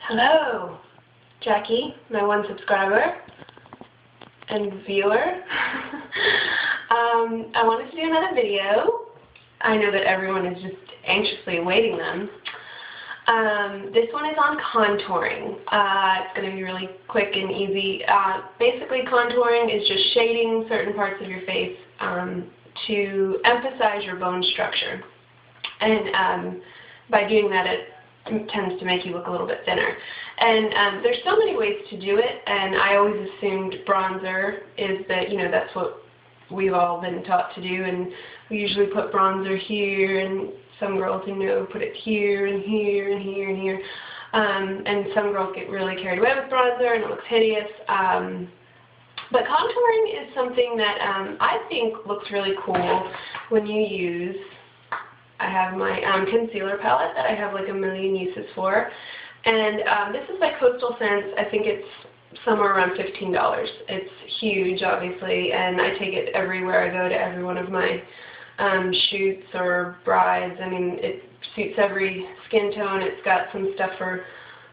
Hello, Jackie, my one subscriber and viewer. I wanted to do another video. I know that everyone is just anxiously awaiting them. This one is on contouring. It's going to be really quick and easy. Basically, contouring is just shading certain parts of your face to emphasize your bone structure. And by doing that, it tends to make you look a little bit thinner. And there's so many ways to do it, and I always assumed bronzer is that's what we've all been taught to do, and we usually put bronzer here, and some girls put it here and here and here and here. And some girls get really carried away with bronzer and it looks hideous. But contouring is something that I think looks really cool when you use, I have my concealer palette that I have like a million uses for. And this is by Coastal Scents. I think it's somewhere around $15. It's huge, obviously, and I take it everywhere I go to every one of my shoots or brides. I mean, it suits every skin tone. It's got some stuff for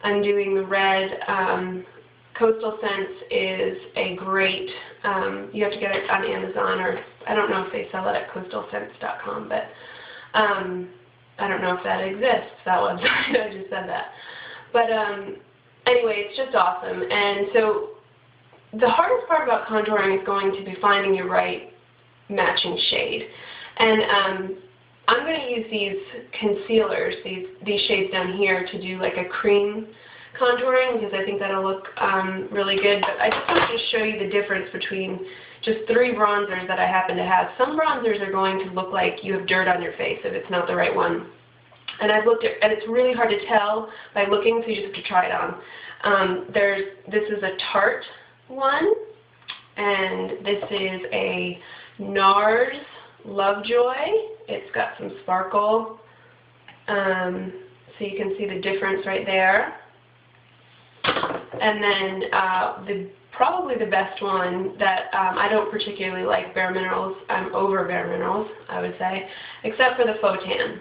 undoing the red. Coastal Scents is a great, you have to get it on Amazon, or I don't know if they sell it at coastalscents.com, but I don't know if that exists, that website. I just said that. But anyway, it's just awesome. And so the hardest part about contouring is going to be finding your right matching shade. And I'm going to use these concealers, these shades down here, to do like a cream contouring because I think that'll look really good. But I just wanted to show you the difference between just 3 bronzers that I happen to have. Some bronzers are going to look like you have dirt on your face if it's not the right one. And I've looked at, and it's really hard to tell by looking, so you just have to try it on. This is a Tarte one, and this is a NARS Lovejoy. It's got some sparkle, so you can see the difference right there. And then probably the best one that I don't particularly like Bare Minerals. I'm over Bare Minerals, I would say, except for the Faux Tan.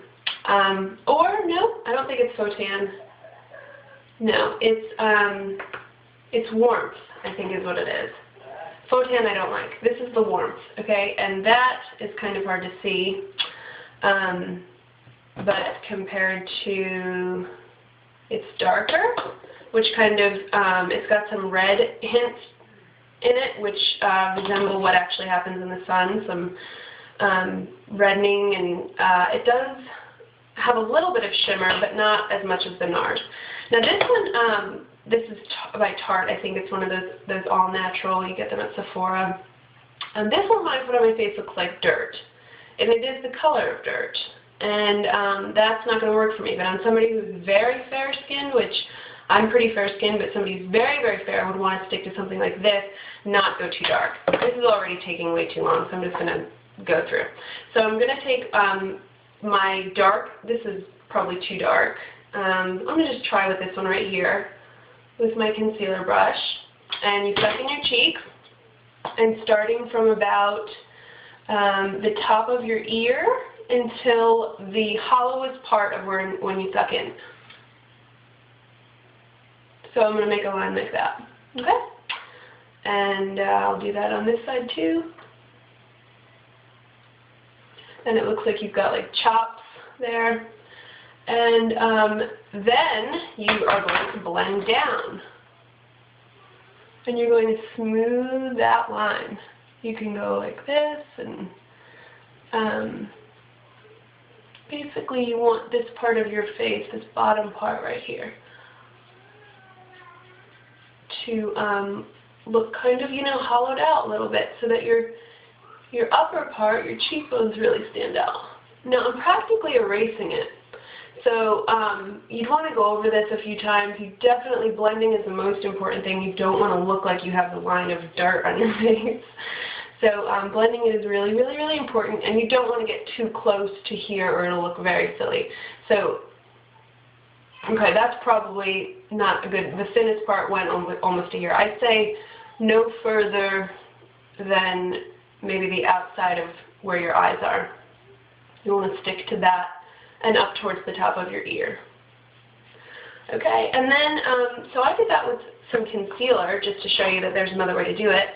Or no, I don't think it's Faux Tan. No, it's Warmth, I think is what it is. Faux Tan I don't like. This is the Warmth, okay? And that is kind of hard to see, but compared to, it's darker, which kind of, it's got some red hints in it, which resemble what actually happens in the sun, some reddening, and it does have a little bit of shimmer, but not as much as the NARS. Now this one, this is by Tarte. I think it's one of those all-natural. You get them at Sephora. And this one, when I put on my face, looks like dirt. And it is the color of dirt. And that's not going to work for me. But on somebody who's very fair-skinned, which I'm pretty fair-skinned, but somebody who's very, very fair would want to stick to something like this, not go too dark. This is already taking way too long, so I'm just going to go through. So I'm going to take my dark, this is probably too dark. I'm going to just try with this one right here with my concealer brush. And you suck in your cheeks, and starting from about the top of your ear until the hollowest part of when you suck in. So I'm going to make a line like that, okay? And I'll do that on this side too. And it looks like you've got like chops there. And then you are going to blend down. And you're going to smooth that line. You can go like this, and basically you want this part of your face, this bottom part right here, to look kind of, hollowed out a little bit so that your upper part, your cheekbones really stand out. Now I'm practically erasing it. So you'd want to go over this a few times. Blending is the most important thing. You don't want to look like you have the line of dirt on your face. So blending is really, really, really important, and you don't want to get too close to here or it'll look very silly. So, okay, that's probably not a good, the thinnest part went almost to here. I'd say no further than maybe the outside of where your eyes are. You want to stick to that and up towards the top of your ear. Okay, and then, so I did that with some concealer just to show you that there's another way to do it.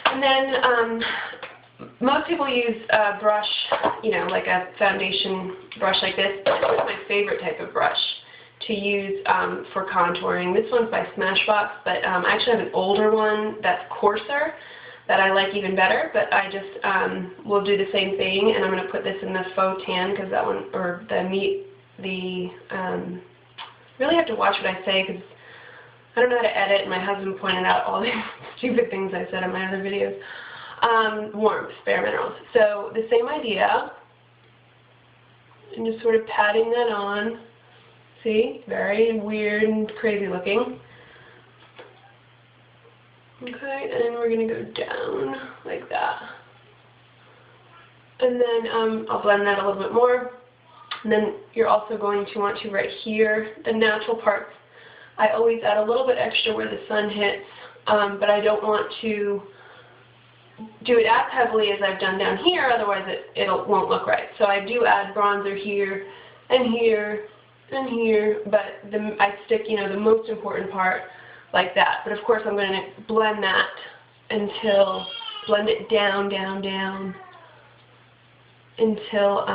And then most people use a brush, you know, like a foundation brush like this. This is my favorite type of brush to use for contouring. This one's by Smashbox, but I actually have an older one that's coarser that I like even better, but I just will do the same thing, and I'm going to put this in the faux tan because that one, or really have to watch what I say because I don't know how to edit, and my husband pointed out all these stupid things I said in my other videos. Warmth, Bare Minerals. So the same idea, and just sort of patting that on. See, very weird and crazy looking. Okay, and we're going to go down like that. And then I'll blend that a little bit more. And then you're also going to want to, right here, the natural parts, I always add a little bit extra where the sun hits, but I don't want to do it as heavily as I've done down here, otherwise it won't look right. So I do add bronzer here, and here, and here, but I stick, you know, the most important part like that. But of course I'm going to blend that until, blend it down, down, down, until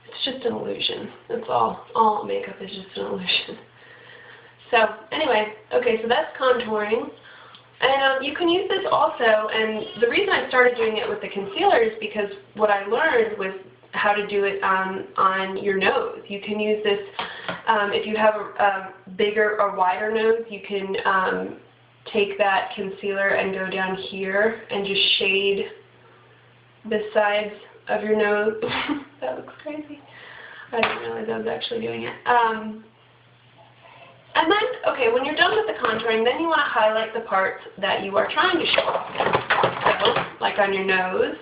it's just an illusion. That's all. All makeup is just an illusion. So anyway, okay, so that's contouring. And you can use this also, and the reason I started doing it with the concealer is because what I learned was how to do it on your nose. You can use this, if you have a bigger or wider nose, you can take that concealer and go down here and just shade the sides of your nose. That looks crazy. I didn't realize I was actually doing it. And then, okay, when you're done with the contouring, then you want to highlight the parts that you are trying to show off. So, like on your nose,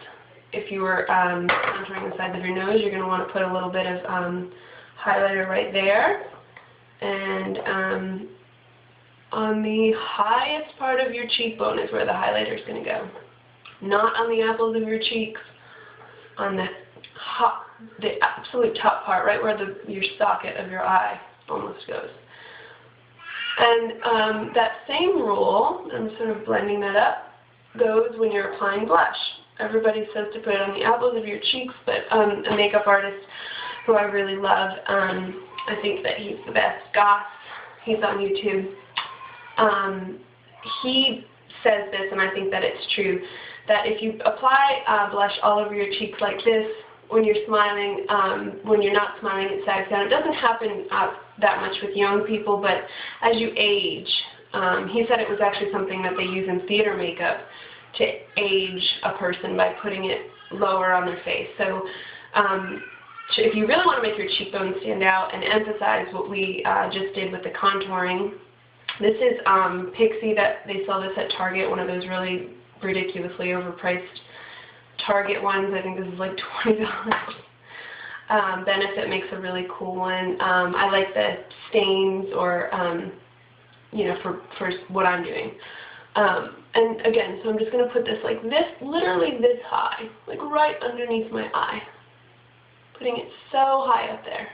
if you were contouring the sides of your nose, you're going to want to put a little bit of highlighter right there. And on the highest part of your cheekbone is where the highlighter is going to go. Not on the apples of your cheeks, on the absolute top part, right where your socket of your eye almost goes. And that same rule, I'm sort of blending that up, goes when you're applying blush. Everybody says to put it on the apples of your cheeks, but a makeup artist who I really love, I think that he's the best, Goss, he's on YouTube, he says this, and I think that it's true, that if you apply blush all over your cheeks like this, when you're smiling, when you're not smiling, it sags down. It doesn't happen that much with young people, but as you age, he said it was actually something that they use in theater makeup to age a person by putting it lower on their face. So if you really want to make your cheekbones stand out and emphasize what we just did with the contouring, this is Pixie, that they sell this at Target, one of those really ridiculously overpriced Target ones. I think this is like $20. Benefit makes a really cool one. I like the stains, or you know, for what I'm doing. And again, so I'm just going to put this like this, literally this high, like right underneath my eye, putting it so high up there.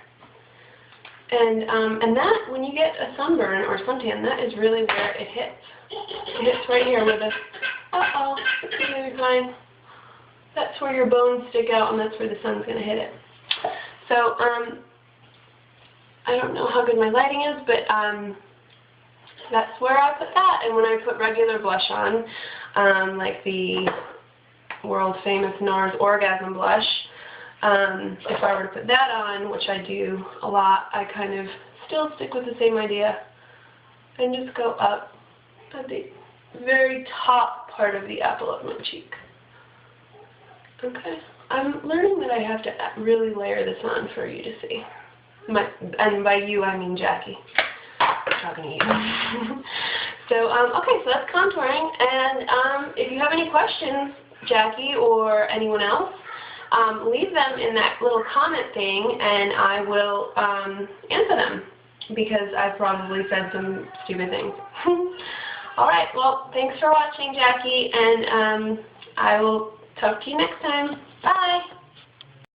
And that, when you get a sunburn or suntan, that is really where it hits. It hits right here where the, it's going to be fine. That's where your bones stick out, and that's where the sun's going to hit it. So, I don't know how good my lighting is, but that's where I put that. And when I put regular blush on, like the world famous NARS Orgasm blush, if I were to put that on, which I do a lot, I kind of still stick with the same idea and just go up at the very top part of the apple of my cheek. Okay, I'm learning that I have to really layer this on for you to see. And by you, I mean Jackie. I'm talking to you. So, okay, so that's contouring. And if you have any questions, Jackie or anyone else, leave them in that little comment thing, and I will answer them, because I've probably said some stupid things. All right, well, thanks for watching, Jackie, and I will talk to you next time. Bye.